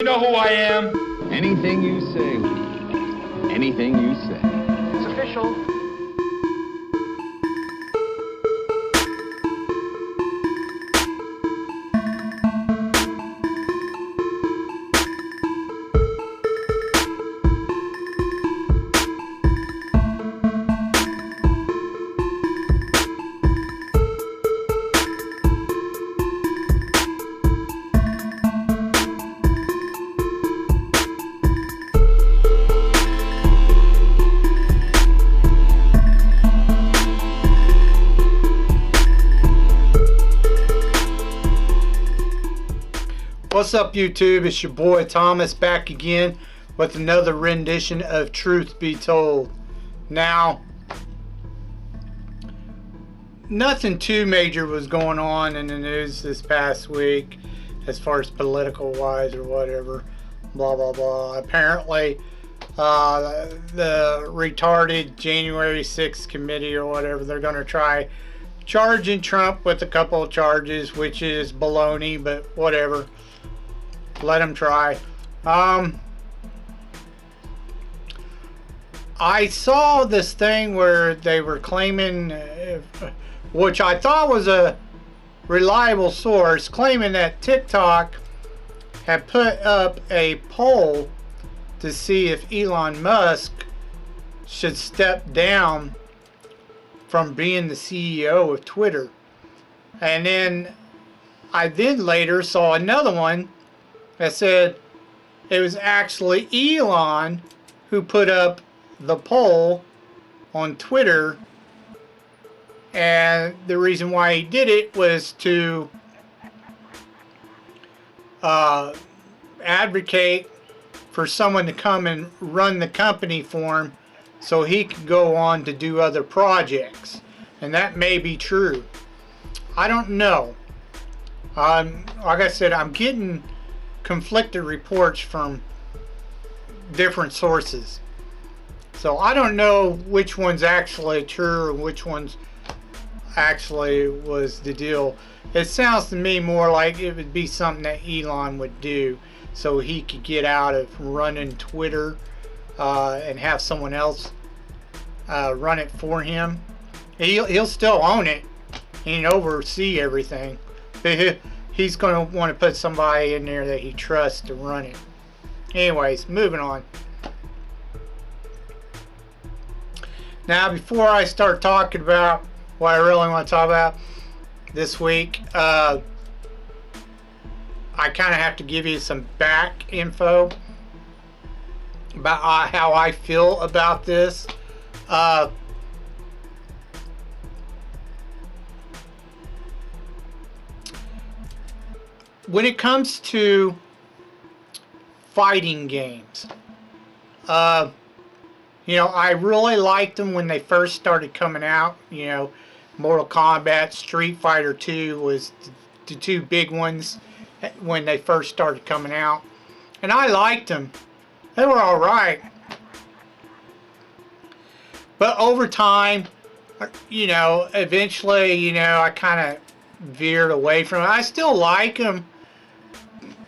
You know who I am? Anything you say. Anything you say. It's official. What's up, YouTube? It's your boy Thomas back again with another rendition of Truth Be Told. Now, nothing too major was going on in the news this past week as far as political wise or whatever, blah blah blah. Apparently the retarded January 6th committee or whatever, they're going to try charging Trump with a couple of charges, which is baloney, but whatever. Let them try. I saw this thing where they were claiming, which I thought was a reliable source, claiming that TikTok had put up a poll to see if Elon Musk should step down from being the CEO of Twitter. And then I later saw another one that said it was actually Elon who put up the poll on Twitter, and the reason why he did it was to advocate for someone to come and run the company for him so he could go on to do other projects. And that may be true. I don't know. Like I said, I'm getting conflicted reports from different sources, so I don't know which one's actually true or which one's actually was the deal. It sounds to me more like it would be something that Elon would do so he could get out of running Twitter and have someone else run it for him. He'll still own it and oversee everything, but he's going to want to put somebody in there that he trusts to run it. Anyways, moving on. Now, before I start talking about what I really want to talk about this week, I kind of have to give you some back info about how I feel about this. When it comes to fighting games, you know, I really liked them when they first started coming out. You know, Mortal Kombat, Street Fighter 2 was the two big ones when they first started coming out, and I liked them. They were all right. But over time, you know, eventually, you know, I kind of veered away from it. I still like them,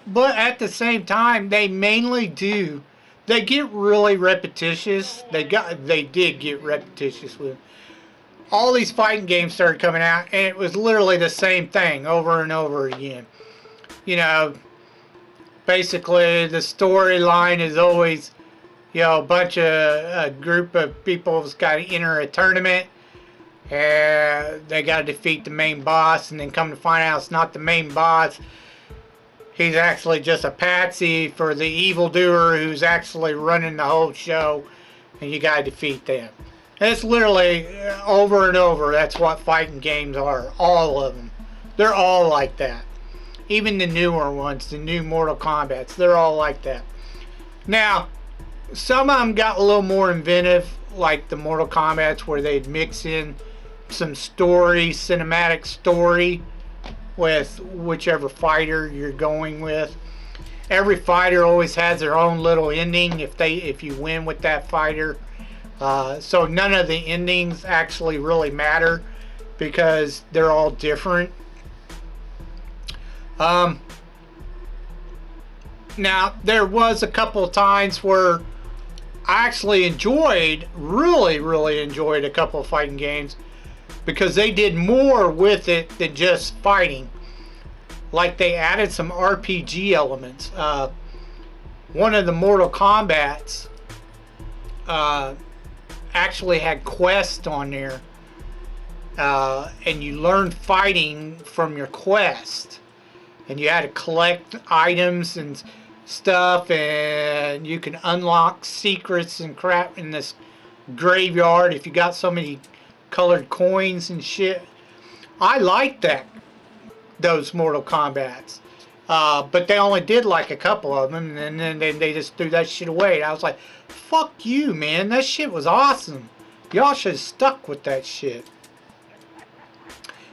but at the same time, they mainly do. They get really repetitious. They did get repetitious with all these fighting games started coming out, and it was literally the same thing over and over again. You know, basically the storyline is always, you know, a group of people has got to enter a tournament, and they got to defeat the main boss, and then come to find out it's not the main boss. He's actually just a patsy for the evildoer who's actually running the whole show, and you gotta defeat them. And it's literally over and over. That's what fighting games are. All of them. They're all like that. Even the newer ones, the new Mortal Kombats, they're all like that. Now, some of them got a little more inventive, like the Mortal Kombats, where they'd mix in some story, cinematic story, with whichever fighter you're going with. Every fighter always has their own little ending if you win with that fighter. So none of the endings actually really matter because they're all different. Now, there was a couple of times where I actually really enjoyed a couple of fighting games because they did more with it than just fighting. Like they added some RPG elements. One of the Mortal Kombats actually had quests on there. And you learned fighting from your quest. And you had to collect items and stuff, and you can unlock secrets and crap in this graveyard if you got so many colored coins and shit. I liked those Mortal Kombats. But they only did like a couple of them, and then they just threw that shit away. And I was like, fuck you, man. That shit was awesome. Y'all should have stuck with that shit.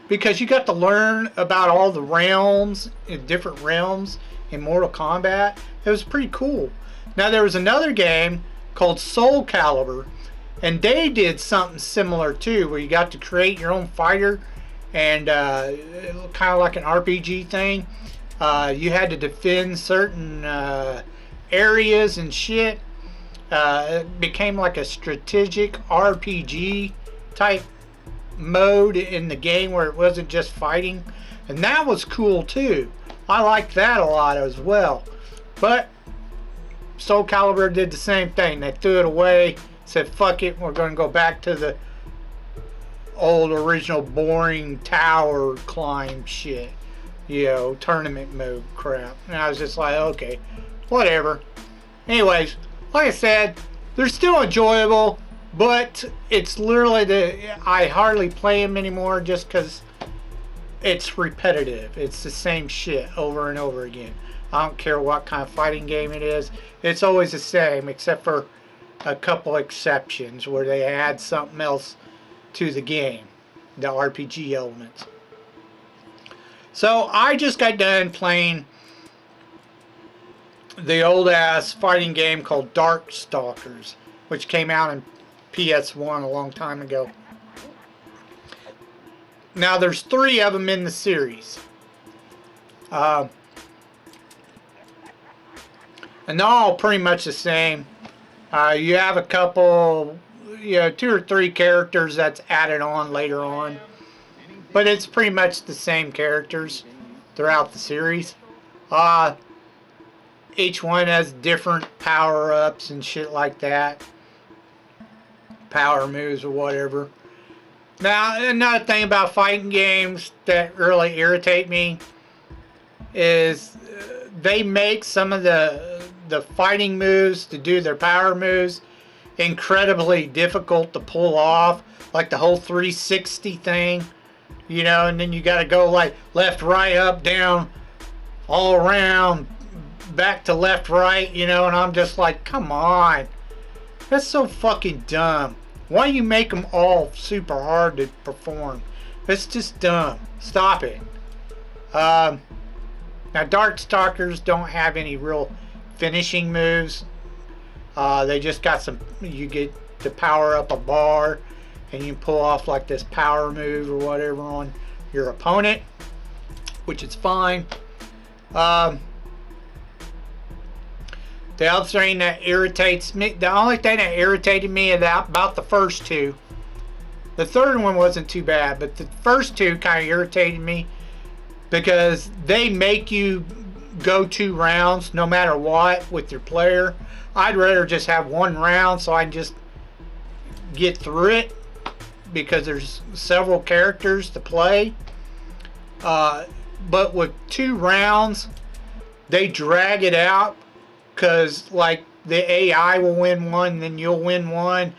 Because you got to learn about all the realms, different realms in Mortal Kombat. It was pretty cool. Now there was another game called Soul Calibur, and they did something similar too, where you got to create your own fighter, and kind of like an RPG thing. You had to defend certain areas and shit. It became like a strategic RPG type mode in the game where it wasn't just fighting, and that was cool too. I liked that a lot as well. But Soul Calibur did the same thing. They threw it away, said fuck it, we're going to go back to the old original boring tower climb shit, you know, tournament mode crap. And I was just like, okay, whatever. Anyways, like I said, they're still enjoyable, but it's literally I hardly play them anymore just because it's repetitive. It's the same shit over and over again. I don't care what kind of fighting game it is. It's always the same, except for a couple exceptions where they add something else to the game, the RPG elements. So I just got done playing the old ass fighting game called DarkStalkers, which came out in PS1 a long time ago. Now there's 3 of them in the series. And they're all pretty much the same. You have a couple, you know, 2 or 3 characters that's added on later on. But it's pretty much the same characters throughout the series. Each one has different power-ups and shit like that. Power moves or whatever. Now, another thing about fighting games that really irritate me is they make some of the fighting moves to do their power moves incredibly difficult to pull off, like the whole 360 thing, you know, and then you got to go like left, right, up, down, all around, back to left, right, you know, and I'm just like, come on, that's so fucking dumb. Why do you make them all super hard to perform? It's just dumb. Stop it. Now, DarkStalkers don't have any real finishing moves. They just got some, you get to power up a bar and you pull off like this power move or whatever on your opponent, which is fine. The other thing that irritates me, the only thing that irritated me about the first 2, the third one wasn't too bad, but the first 2 kind of irritated me because they make you go 2 rounds no matter what with your player. I'd rather just have 1 round so I can just get through it because there's several characters to play. But with 2 rounds, they drag it out. Because, like, the AI will win one, then you'll win one,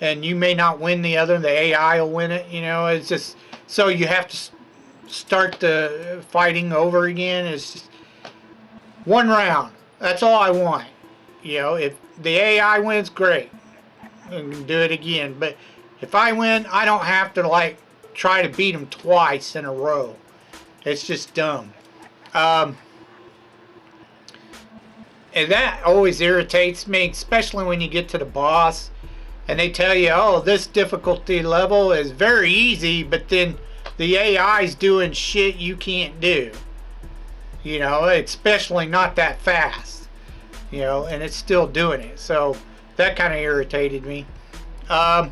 and you may not win the other, the AI will win it, you know, it's just, so you have to start the fighting over again. It's just 1 round, that's all I want, you know. If the AI wins, great, and do it again, but if I win, I don't have to, like, try to beat them twice in a row. It's just dumb. And that always irritates me, especially when you get to the boss and they tell you, oh, this difficulty level is very easy, but then the AI's doing shit you can't do. You know, especially not that fast. you know, and it's still doing it. So that kind of irritated me. Now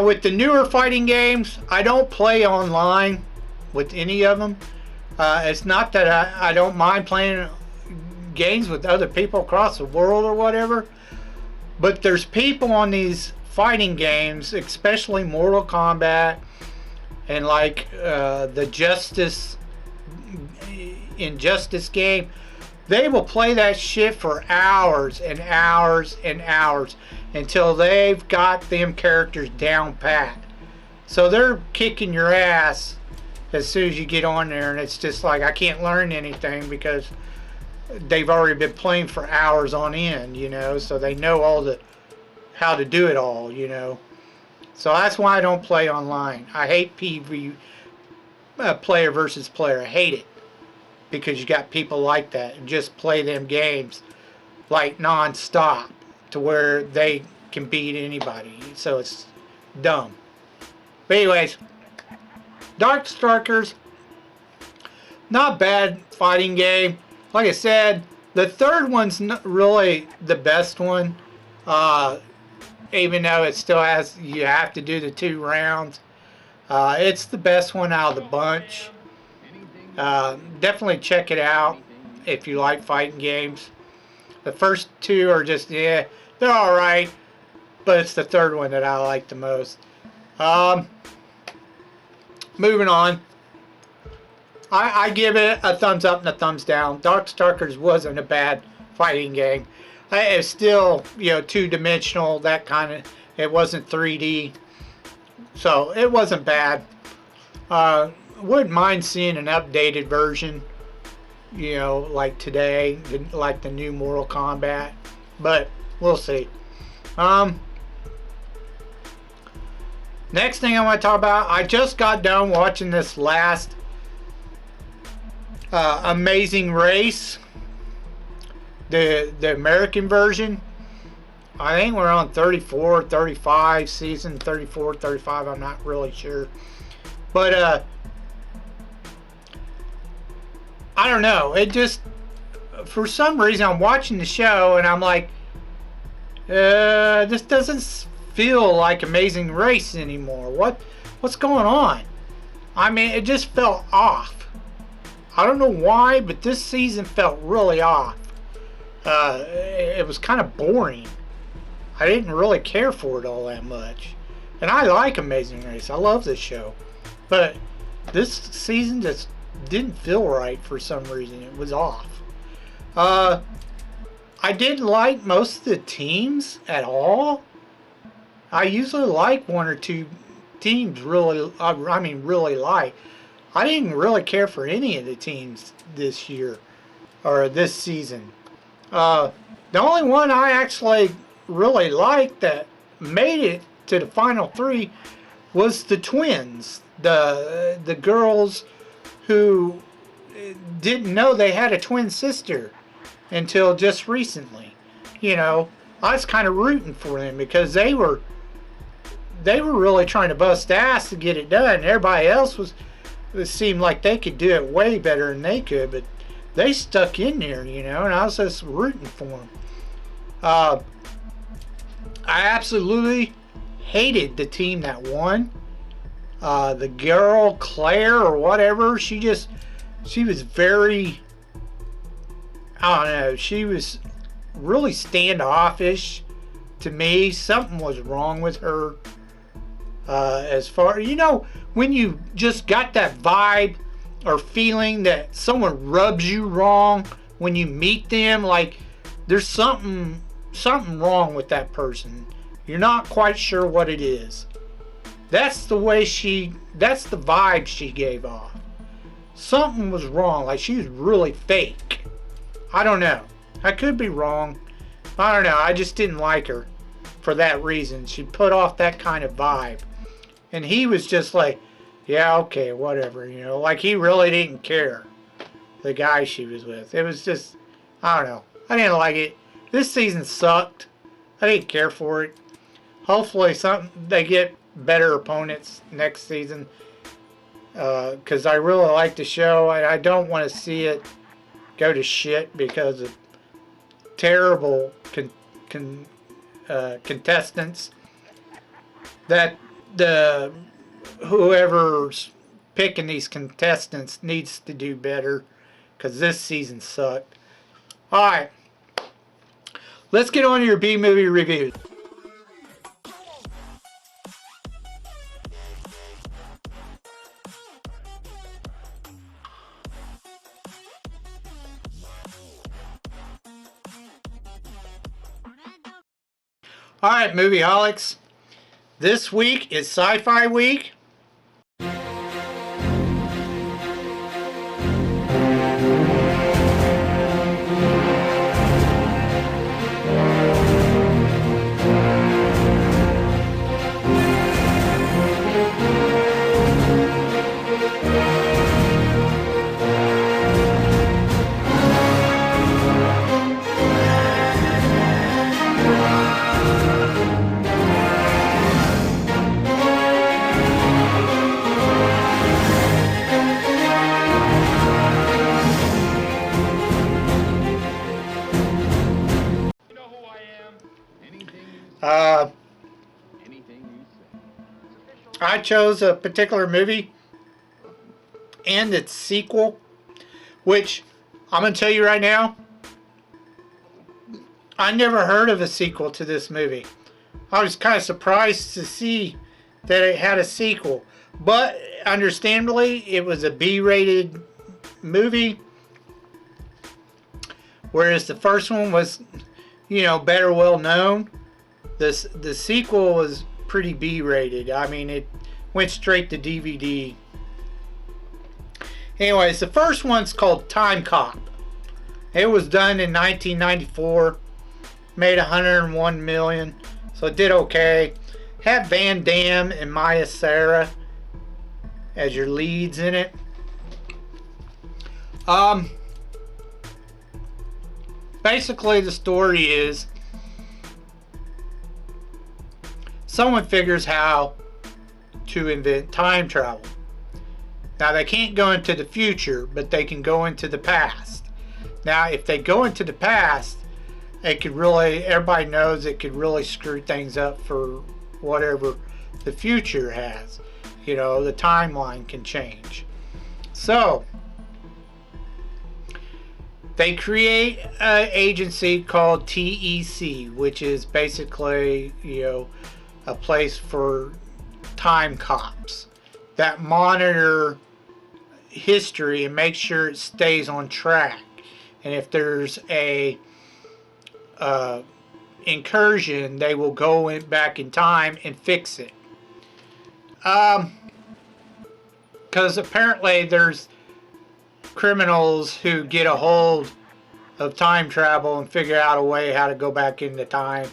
with the newer fighting games, I don't play online with any of them. It's not that I don't mind playing games with other people across the world or whatever, but there's people on these fighting games, especially Mortal Kombat and like the Injustice game. They will play that shit for hours and hours and hours until they've got them characters down pat. So they're kicking your ass as soon as you get on there, and it's just like, I can't learn anything because they've already been playing for hours on end, you know, so they know all the how to do it all, you know. So that's why I don't play online. I hate PvP, player versus player. I hate it because you got people like that and just play them games like non-stop to where they can beat anybody. So it's dumb. But anyways, DarkStalkers, not bad fighting game. Like I said, the third one's not really the best one. Even though it still has, you have to do the 2 rounds. It's the best one out of the bunch. Definitely check it out if you like fighting games. The first 2 are just, yeah, they're alright, but it's the third one that I like the most. Moving on. I give it a thumbs up and a thumbs down. DarkStalkers wasn't a bad fighting game. It's still, you know, 2-dimensional, that kind of, it wasn't 3D. So it wasn't bad. Wouldn't mind seeing an updated version, you know, like today, like the new Mortal Kombat, but we'll see. Next thing I want to talk about, I just got done watching this last Amazing Race, the American version. I think we're on 34, 35, season 34, 35, I'm not really sure. But I don't know, it just, for some reason I'm watching the show and I'm like, this doesn't feel like Amazing Race anymore. What's going on? I mean, it just felt off. I don't know why, but this season felt really off. It was kind of boring. I didn't really care for it all that much. And I like Amazing Race. I love this show. But this season just didn't feel right for some reason. It was off. I didn't like most of the teams at all. I usually like 1 or 2 teams really, I mean really like. I didn't really care for any of the teams this year, or this season. The only one I actually really liked that made it to the final 3 was the twins. The girls who didn't know they had a twin sister until just recently. You know, I was kind of rooting for them because they were really trying to bust ass to get it done. Everybody else it seemed like they could do it way better than they could, but they stuck in there, you know, and I was just rooting for them. I absolutely hated the team that won. The girl, Claire, or whatever, she was very, I don't know, she was really standoffish to me. Something was wrong with her. As far, you know, when you just got that vibe or feeling that someone rubs you wrong when you meet them, like there's something wrong with that person. You're not quite sure what it is. That's the way that's the vibe she gave off. Something was wrong, like she was really fake. I don't know. I could be wrong. I don't know. I just didn't like her for that reason. She put off that kind of vibe. And he was just like, yeah, okay, whatever, you know, like he really didn't care, the guy she was with. It was just, I don't know. I didn't like it. This season sucked. I didn't care for it. Hopefully they get better opponents next season, because I really like the show. I don't want to see it go to shit because of terrible contestants. That the whoever's picking these contestants needs to do better, because this season sucked. Alright, let's get on to your B-movie reviews. Alright, Movieholics. This week is Sci-Fi Week. Anything you say. I chose a particular movie and its sequel, which I'm going to tell you right now, I never heard of a sequel to this movie. I was kind of surprised to see that it had a sequel, but understandably it was a B-rated movie, whereas the first one was, you know, better well known. The sequel was pretty B-rated. I mean, it went straight to DVD. Anyways, the first one's called Time Cop. It was done in 1994. Made $101 million, so it did okay. Had Van Damme and Maya Sara as your leads in it. Basically, the story is someone figures how to invent time travel. Now, they can't go into the future, but they can go into the past. Now, if they go into the past, it could really, everybody knows it could really screw things up for whatever the future has. You know, the timeline can change. So, they create an agency called TEC, which is basically, you know, a place for time cops that monitor history and make sure it stays on track. And if there's a incursion, they will go back in time and fix it. Because apparently there's criminals who get a hold of time travel and figure out a way how to go back into time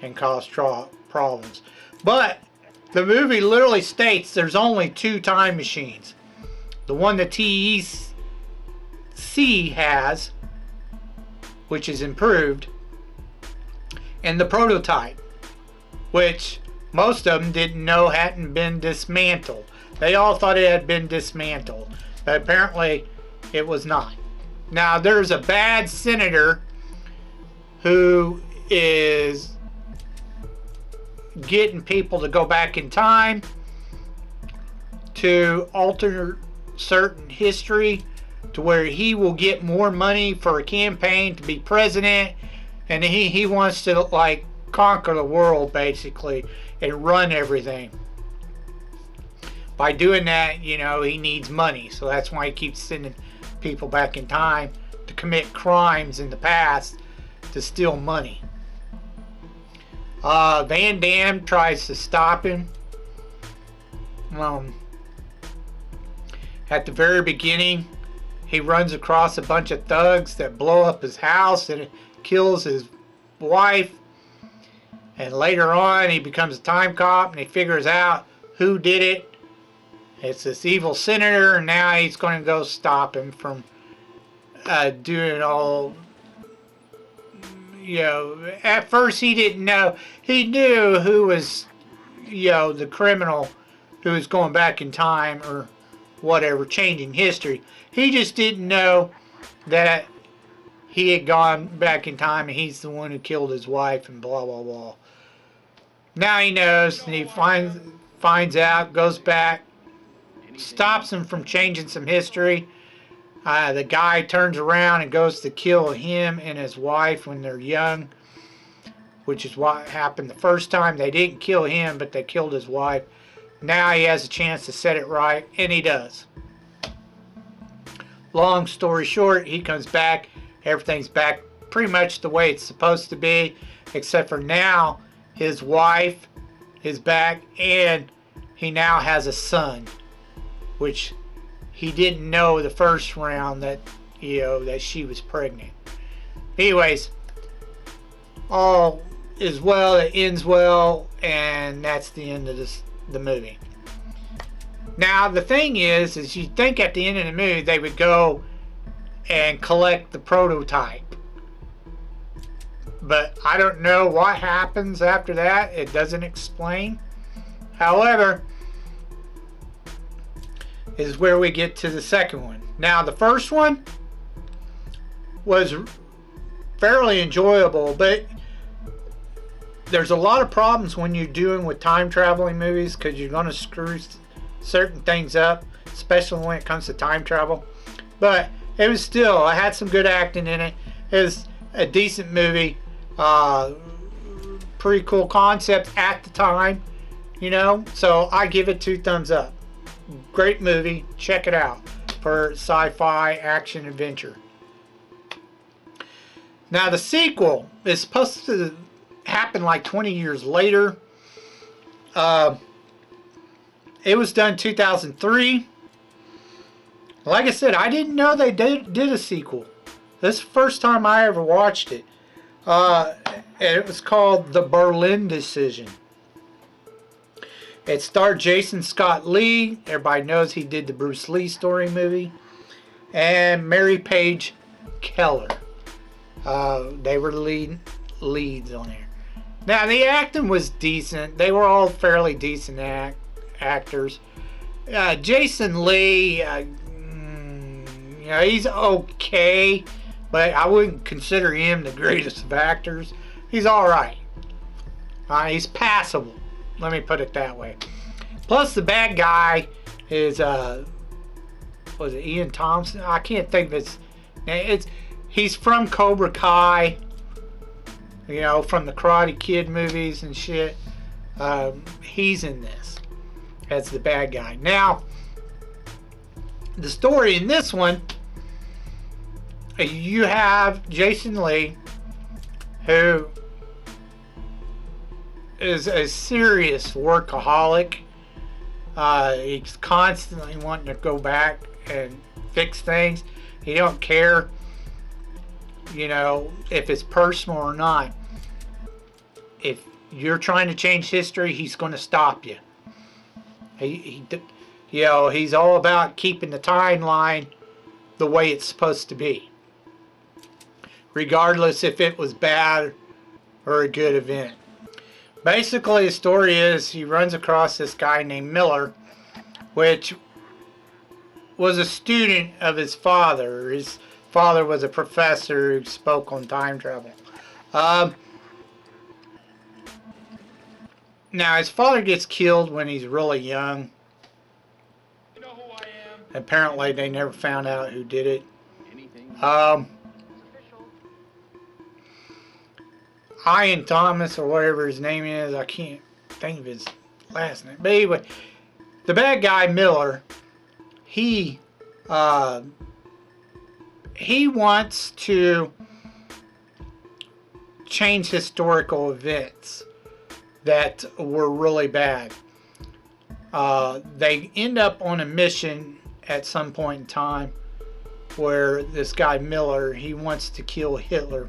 and cause problems. But the movie literally states there's only 2 time machines. The one that TEC has, which is improved, and the prototype, which most of them didn't know hadn't been dismantled. They all thought it had been dismantled, but apparently it was not. Now, there's a bad senator who is getting people to go back in time to alter certain history to where he will get more money for a campaign to be president, and he wants to like conquer the world basically and run everything. By doing that, you know, he needs money, so that's why he keeps sending people back in time to commit crimes in the past to steal money. Van Damme tries to stop him. At the very beginning, he runs across a bunch of thugs that blow up his house and kills his wife. And later on, he becomes a time cop and he figures out who did it. It's this evil senator, and now he's going to go stop him from doing all. You know, at first he didn't know. He knew who was, you know, the criminal who was going back in time or whatever, changing history. He just didn't know that he had gone back in time and he's the one who killed his wife and blah blah blah. Now he knows, and he finds out, goes back, stops him from changing some history. The guy turns around and goes to kill him and his wife when they're young, which is what happened the first time. They didn't kill him, but they killed his wife. Now he has a chance to set it right, and he does. Long story short, he comes back. Everything's back pretty much the way it's supposed to be, except for now his wife is back, and he now has a son, which he didn't know the first round that, you know, that she was pregnant. Anyways, all is well, it ends well, and that's the end of the movie. Now the thing is you think at the end of the movie they would go and collect the prototype, but I don't know what happens after that. It doesn't explain. However, is where we get to the second one. Now the first one was fairly enjoyable, but there's a lot of problems when you're doing with time traveling movies, because you're going to screw certain things up, especially when it comes to time travel. But it was still, it had some good acting in it. It was a decent movie. Pretty cool concept at the time, you know, so I give it 2 thumbs up. Great movie, check it out for sci-fi action adventure. Now the sequel is supposed to happen like 20 years later. It was done 2003. Like I said, I didn't know they did a sequel. This is the first time I ever watched it. It was called The Berlin Decision. It starred Jason Scott Lee. Everybody knows he did the Bruce Lee story movie. And Mary Page Keller. They were the leads on there. Now the acting was decent. They were all fairly decent actors. Jason Lee, you know, he's okay, but I wouldn't consider him the greatest of actors. He's alright. He's passable. Let me put it that way. Plus the bad guy is, was it Ian Thompson? I can't think of his. He's from Cobra Kai. You know, from the Karate Kid movies and shit. He's in this as the bad guy. Now, the story in this one, you have Jason Lee, who is a serious workaholic. He's constantly wanting to go back and fix things. He don't care, you know, if it's personal or not. If you're trying to change history, he's going to stop you. You know, he's all about keeping the timeline the way it's supposed to be, regardless if it was bad or a good event. Basically, the story is he runs across this guy named Miller, which was a student of his father. His father was a professor who spoke on time travel. Now, his father gets killed when he's really young. You know who I am. Apparently, they never found out who did it. Ian Thomas, or whatever his name is, I can't think of his last name. But anyway, the bad guy, Miller, he wants to change historical events that were really bad. They end up on a mission at some point in time where this guy Miller, he wants to kill Hitler.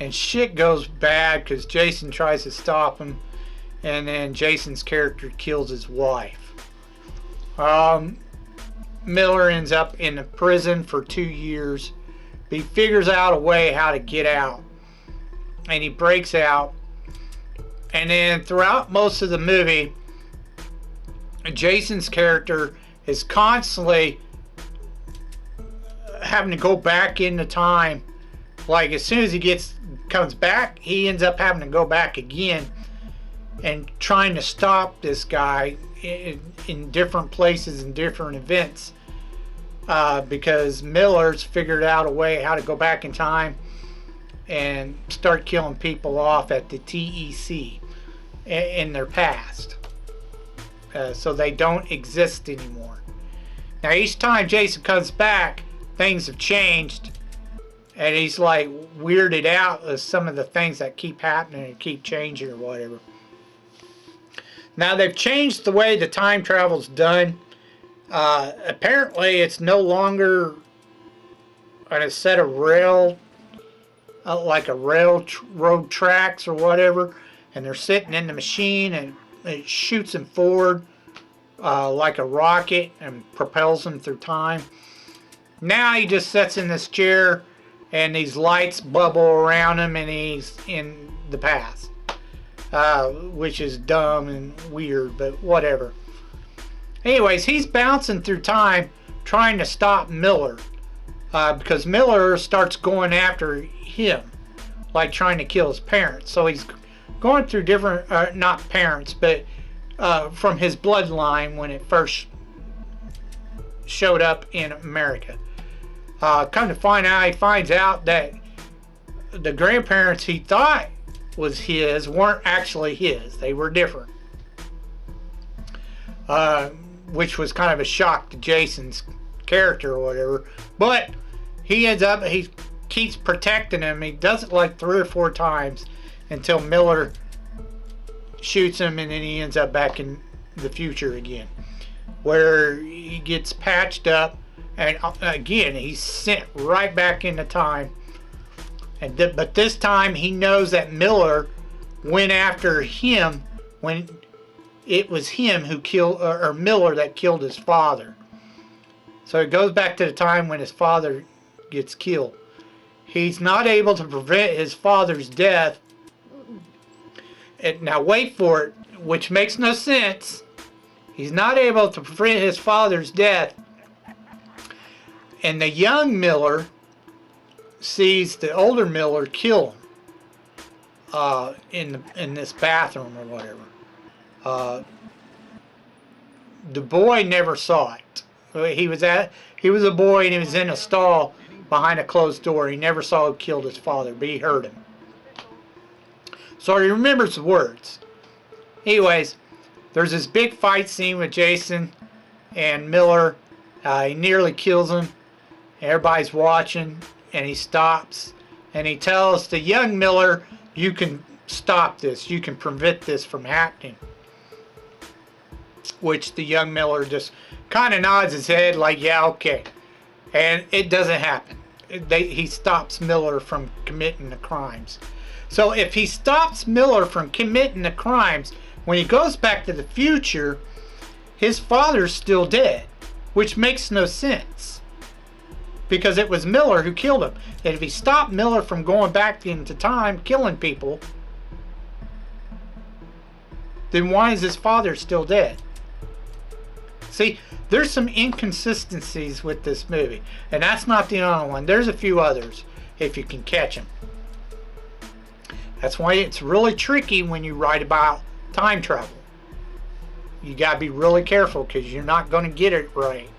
And shit goes bad because Jason tries to stop him, and then Jason's character kills his wife. Miller ends up in a prison for 2 years. He figures out a way how to get out, and he breaks out. And then throughout most of the movie, Jason's character is constantly having to go back into time. Like as soon as he comes back, he ends up having to go back again and trying to stop this guy in different places and different events, because Miller's figured out a way how to go back in time and start killing people off at the TEC in their past, so they don't exist anymore. Now each time Jason comes back, things have changed, and he's like weirded out with some of the things that keep happening and keep changing or whatever. Now they've changed the way the time travel's done. Apparently it's no longer on a set of rail, like a railroad tracks or whatever, and they're sitting in the machine and it shoots them forward like a rocket and propels them through time. Now he just sits in this chair and these lights bubble around him and he's in the past. Which is dumb and weird, but whatever. Anyways, he's bouncing through time trying to stop Miller, because Miller starts going after him, like trying to kill his parents. So he's going through different, not parents, but from his bloodline when it first showed up in America. Come to find out, he finds out that the grandparents he thought was his weren't actually his. They were different, which was kind of a shock to Jason's character or whatever. But he keeps protecting him. He does it like 3 or 4 times until Miller shoots him, and then he ends up back in the future again, where he gets patched up, and again he's sent right back into time. But this time he knows that Miller went after him when it was him who killed, or Miller that killed his father. So it goes back to the time when his father gets killed. He's not able to prevent his father's death. And now wait for it, which makes no sense. He's not able to prevent his father's death. And the young Miller sees the older Miller kill him in this bathroom or whatever. The boy never saw it. He was a boy and he was in a stall behind a closed door. He never saw who killed his father, but he heard him. So he remembers the words. Anyways, there's this big fight scene with Jason and Miller. He nearly kills him. Everybody's watching. And he stops and he tells the young Miller, you can stop this, you can prevent this from happening. Which the young Miller just kind of nods his head like, yeah, okay. And it doesn't happen. He stops Miller from committing the crimes. So if he stops Miller from committing the crimes, when he goes back to the future, his father's still dead, which makes no sense. Because it was Miller who killed him. And if he stopped Miller from going back into time, killing people, then why is his father still dead? See, there's some inconsistencies with this movie. And that's not the only one. There's a few others, if you can catch them. That's why it's really tricky when you write about time travel. You got to be really careful because you're not going to get it right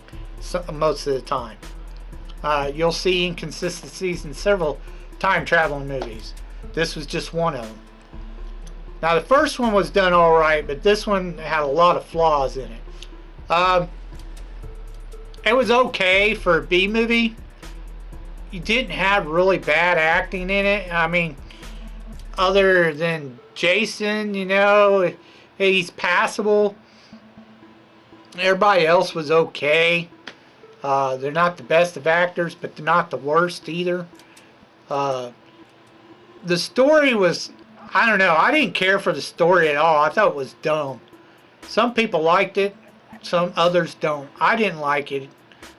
most of the time. You'll see inconsistencies in several time traveling movies. This was just one of them. Now the first one was done alright, but this one had a lot of flaws in it. It was okay for a B movie. You didn't have really bad acting in it. I mean, other than Jason, you know, he's passable. Everybody else was okay. They're not the best of actors, but they're not the worst either. The story was, I don't know, I didn't care for the story at all. I thought it was dumb. Some people liked it, some others don't. I didn't like it.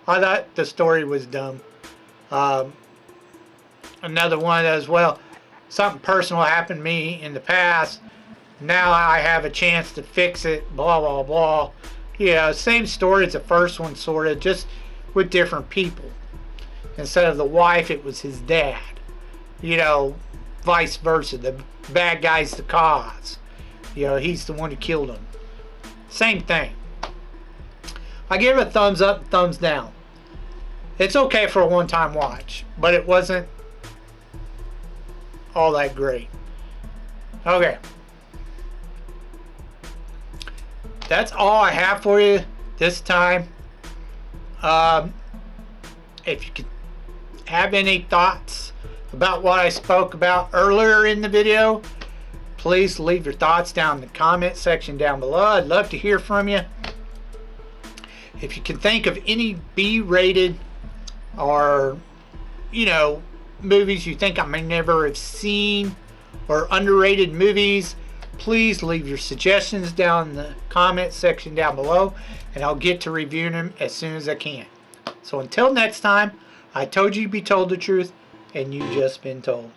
I thought the story was dumb. Another one as well, something personal happened to me in the past. Now I have a chance to fix it, blah, blah, blah. Yeah, same story as the first one, sort of, just with different people. instead of the wife, it was his dad. You know, vice versa. The bad guy's the cause. You know, he's the one who killed him. Same thing. I give it a thumbs up, thumbs down. It's okay for a one-time watch, but it wasn't all that great. Okay. That's all I have for you this time. If you could have any thoughts about what I spoke about earlier in the video, please leave your thoughts down in the comment section down below. I'd love to hear from you. If you can think of any B-rated or, you know, movies you think I may never have seen or underrated movies, please leave your suggestions down in the comment section down below, and I'll get to reviewing them as soon as I can. So until next time, I told you to be told the truth, and you've just been told.